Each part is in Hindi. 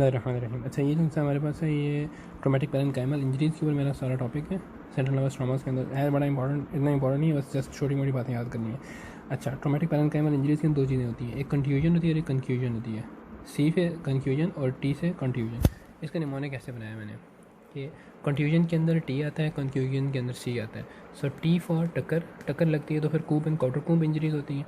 बिस्मिल्लाहिर्रहमानिर्रहीम। अच्छा, ये जो हमारे पास है ये ट्रोमेटिक पैरेन्काइमल इंजरीज़ के ऊपर मेरा सारा टॉपिक है। सेंट्रल नर्वस ट्रॉमास के अंदर है, बड़ा इंपॉर्टेंट, इतना इंपॉर्टेंट नहीं है, बस जस्ट छोटी मोटी बातें याद करनी है। अच्छा, ट्रोमेटिक पैरेन्काइमल इंजरीज़ के अंदर दो चीज़ें होती हैं, एक कंफ्यूजन होती है और एक कन्फ्यूजन होती है। सी से कंफ्यूजन और टी से कंफ्यूजन। इसका निमोने कैसे बनाया मैंने कि कंफ्यूजन के अंदर टी आता है, कंफ्यूजन के अंदर सी आता है। सो टी फॉर टक्कर लगती है तो फिर कूप एंड काउंटर कूप इंजरीज़ होती हैं।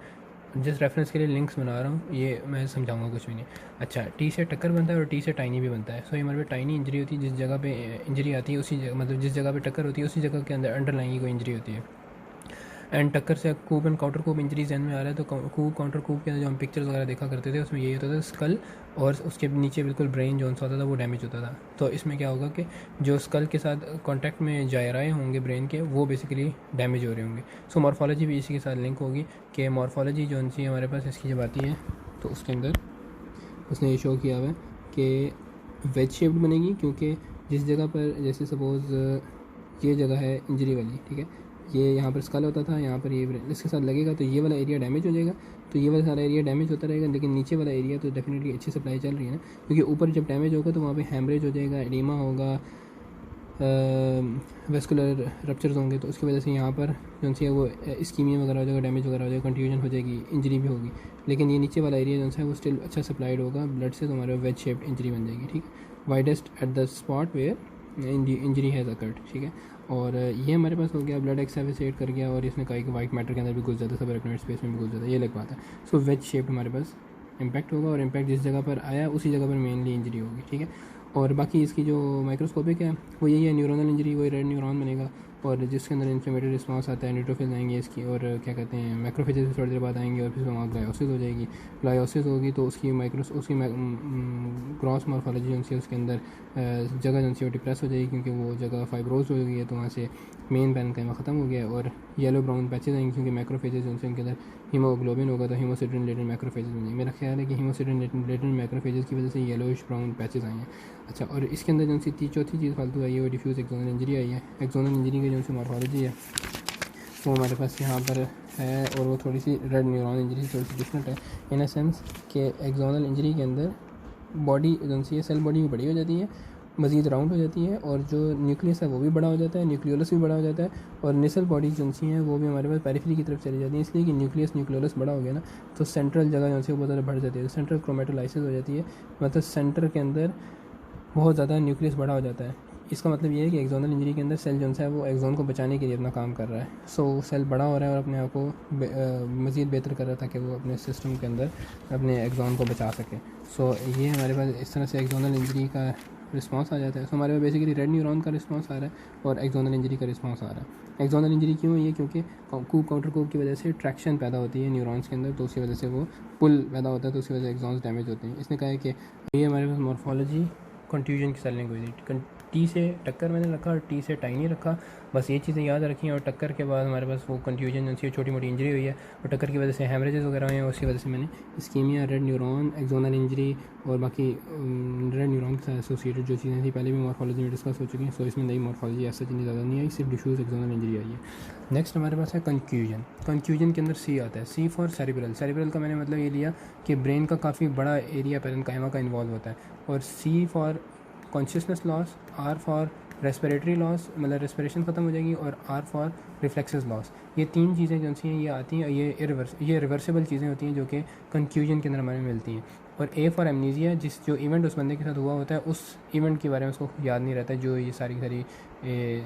जिस रेफरेंस के लिए लिंक्स बना रहा हूँ ये मैं समझाऊंगा कुछ भी नहीं। अच्छा, टी से टक्कर बनता है और टी से टाइनी भी बनता है। सो ये हमारे पे टाइनी इंजरी होती है, जिस जगह पे इंजरी आती है उसी जगह, मतलब जिस जगह पे टक्कर होती है उसी जगह के अंदर अंडरलाइंग कोई इंजरी होती है। एंड टक्कर से कूप एंड काउंटर कूप इंजरी जहन में आ रहा है तो कूप काउंटर कूप के अंदर जो हम पिक्चर्स वगैरह देखा करते थे उसमें यही होता था, स्कल और उसके नीचे बिल्कुल ब्रेन जो सा होता था वो डैमेज होता था। तो इसमें क्या होगा कि जो स्कल के साथ कॉन्टैक्ट में जायराए होंगे ब्रेन के, वो बेसिकली डैमेज हो रहे होंगे। सो मॉर्फोलॉजी भी इसी के साथ लिंक होगी कि मॉर्फोलॉजी जो सी हमारे पास इसकी जब आती है तो उसके अंदर उसने ये शो किया हुआ है कि वेज शेप्ड बनेगी, क्योंकि जिस जगह पर जैसे सपोज़ ये जगह है इंजरी वाली, ठीक है, ये यहाँ पर स्कल होता था, यहाँ पर ये इसके साथ लगेगा तो ये वाला एरिया डैमेज हो जाएगा, तो ये वाला सारा एरिया डैमेज होता रहेगा, लेकिन नीचे वाला एरिया तो डेफिनेटली अच्छी सप्लाई चल रही है ना, क्योंकि ऊपर जब डैमेज होगा तो वहाँ पे हैमरेज हो जाएगा, एडीमा होगा, वेस्कुलर रप्चर्स होंगे, तो उसकी वजह से यहाँ पर जो सी है वो इस्कीमिया वगैरह हो जाएगा, डैमेज वगैरह हो जाएगा, कंफ्यूजन हो जाएगी, इंजरी भी होगी। लेकिन ये नीचे वाला एरिया जो है वो स्टिल अच्छा सप्लाइड होगा ब्लड से, तो हमारे वेज शेप्ड इंजरी बन जाएगी। ठीक, widest at the spot where injury has occurred. ठीक है, और ये हमारे पास हो गया, ब्लड एक्सेविसेट कर गया और इसने कहा कि वाइट मैटर के अंदर भी घुस जाता है, सब रेक्टोइड स्पेस में भी घुस जाता है, ये लग बात है। सो वेज शेप्ड हमारे पास इम्पैक्ट होगा और इम्पैक्ट जिस जगह पर आया उसी जगह पर मेनली इंजरी होगी। ठीक है, और बाकी इसकी जो माइक्रोस्कोपिक है वो यही है, न्यूरोनल इंजरी, वही रेड न्यूरॉन बनेगा और जिसके अंदर इन्फ्लेमेटरी रिस्पांस आता है, न्यूट्रोफिल्स आएंगे इसकी, और क्या कहते हैं मैक्रोफेजेस थोड़ी देर बाद आएंगे और फिर वहाँ ग्लायोसिस हो जाएगी। ग्लायोसिस होगी तो उसकी ग्रॉस मॉर्फोलॉजी जो है उसके अंदर जगह जो है डिप्रेस हो जाएगी, क्योंकि वो जगह फाइब्रोज हो गई है, तो वहाँ से मेन पैरेन्काइमा ख़त्म हो गया है और येलो ब्राउन पैचेज आएंगे, क्योंकि मैक्रोफेजेस जो उनके अंदर हीमोग्लोबिन होगा तो हीमोसिडरिन लेटेंट मैक्रोफेजेस बन जाएंगे। मेरा ख्याल है कि हीमोसिडरिन लेटेंट मैक्रोफेजेस की वजह से येलोइश ब्राउन पैचेज आए हैं। अच्छा, और इसके अंदर जो सी चौथी चीज़ फालतू आई है वो डिफ्यूज़ एक्सोनल इंजरी आई है। एक्सोनल इंजरी की जो सी मॉर्फोलॉजी है वो हमारे पास यहाँ पर है, और वो थोड़ी सी रेड न्यूरॉन इंजरी थोड़ी सी डिफरेंट है इन अ सेंस कि एक्सोनल इंजरी के अंदर बॉडी जो सी है सेल बॉडी भी बड़ी हो जाती है, मज़ीद राउंड हो जाती है, और जो न्यूक्लियस है वो भी बड़ा हो जाता है, न्यूक्लियोलस भी बड़ा हो जाता है, और नेसल बॉडी जो सी हैं वो भी हमारे पास पेरिफेरी की तरफ चली जाती है, इसलिए कि न्यूक्लियोलस बड़ा हो गया ना, तो सेंट्रल जगह जो सी वो बहुत ज़्यादा बढ़ जाती है, सेंट्रल क्रोमेटोलाइसिस हो जाती है, मतलब सेंटर के अंदर बहुत ज़्यादा न्यूक्लियस बड़ा हो जाता है। इसका मतलब ये है कि एक्सोनल इंजरी के अंदर सेल जो है वो एक्सोन को बचाने के लिए अपना काम कर रहा है। सो सेल बड़ा हो रहा है और अपने आप को मज़ीद बेहतर कर रहा है ताकि वो अपने सिस्टम के अंदर अपने एक्सोन को बचा सके। सो ये हमारे पास इस तरह से एक्सोनल इंजरी का रिस्पांस आ जाता है। सो हमारे पास बेसिकली रेड न्यूरॉन का रिस्पांस आ रहा है और एक्सोनल इंजरी का रिस्पांस आ रहा है। एक्सोनल इंजरी क्यों हुई है? क्योंकि कूप काउंटर कूप की वजह से ट्रैक्शन पैदा होती है न्यूरॉन्स के अंदर, तो उसकी वजह से वो पुल पैदा होता है, तो उसकी वजह से एक्सॉन्स डैमेज होते हैं। इसने कहा है कि ये हमारे पास मॉर्फोलॉजी कंफ्यूजन की सेलिंग हुई थी। टी से टक्कर मैंने रखा और टी से टाइनी रखा, बस ये चीज़ें याद रखी। और टक्कर के बाद हमारे पास वो कंफ्यूजन जैसी छोटी मोटी इंजरी हुई है और टक्कर की वजह से हेमरेजेस वगैरह हुए हैं, उसकी वजह से मैंने ischemia, red neuron, axonal injury और बाकी रेड न्यूरॉन के साथ एसोसिएटेड जो चीज़ें थी पहले भी मॉर्फोलॉजी में डिस्कस हो चुकी हैं। सो इसमें नई मॉर्फोलॉजी ऐसा चीज़ ज़्यादा नहीं आई, सिर्फ डिफ्यूज़ एक्सोनल इंजरी आई है। नेक्स्ट हमारे पास है कंफ्यूजन। कंफ्यूजन के अंदर सी आता है, सी फॉर सेरिब्रल। सेरिब्रल का मैंने मतलब ये लिया कि ब्रेन का काफ़ी बड़ा एरिया पैरेन्काइमा का इन्वॉल्व होता है, और C for consciousness loss, R for respiratory loss, मतलब रेस्पिरेशन ख़त्म हो जाएगी, और आर फॉर रिफ्लेक्सेस लॉस। ये तीन चीज़ें जो सी हैं ये आती हैं, ये रिवर्सिबल चीज़ें होती हैं जो कि कंफ्यूजन के अंदर हमें मिलती हैं। और ए फॉर एमनीजिया, जो इवेंट उस बंदे के साथ हुआ होता है उस इवेंट के बारे में उसको याद नहीं रहता है, जो ये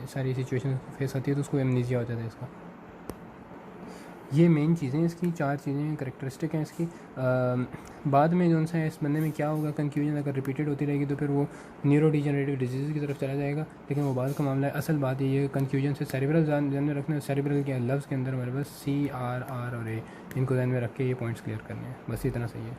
सारी सिचुएशन फेस होती है तो उसको एमनीजिया हो जाता है इसका। ये मेन चीज़ें इसकी, चार चीज़ें करेक्टरिस्टिक हैं इसकी। बाद में जो है इस बंदे में क्या होगा, कंफ्यूजन अगर रिपीटेड होती रहेगी तो फिर वो न्यूरो डिजेनरेटिव डिजीज़ की तरफ चला जाएगा, लेकिन वो बाद का मामला है। असल बात ये कंफ्यूजन से सेरिब्रल ध्यान में रखना है। सेरिब्रल के लफ्ज़ के अंदर हमारे पास C, R और A, इनको ध्यान में रख के ये पॉइंट्स क्लियर करने हैं, बस इतना सही है।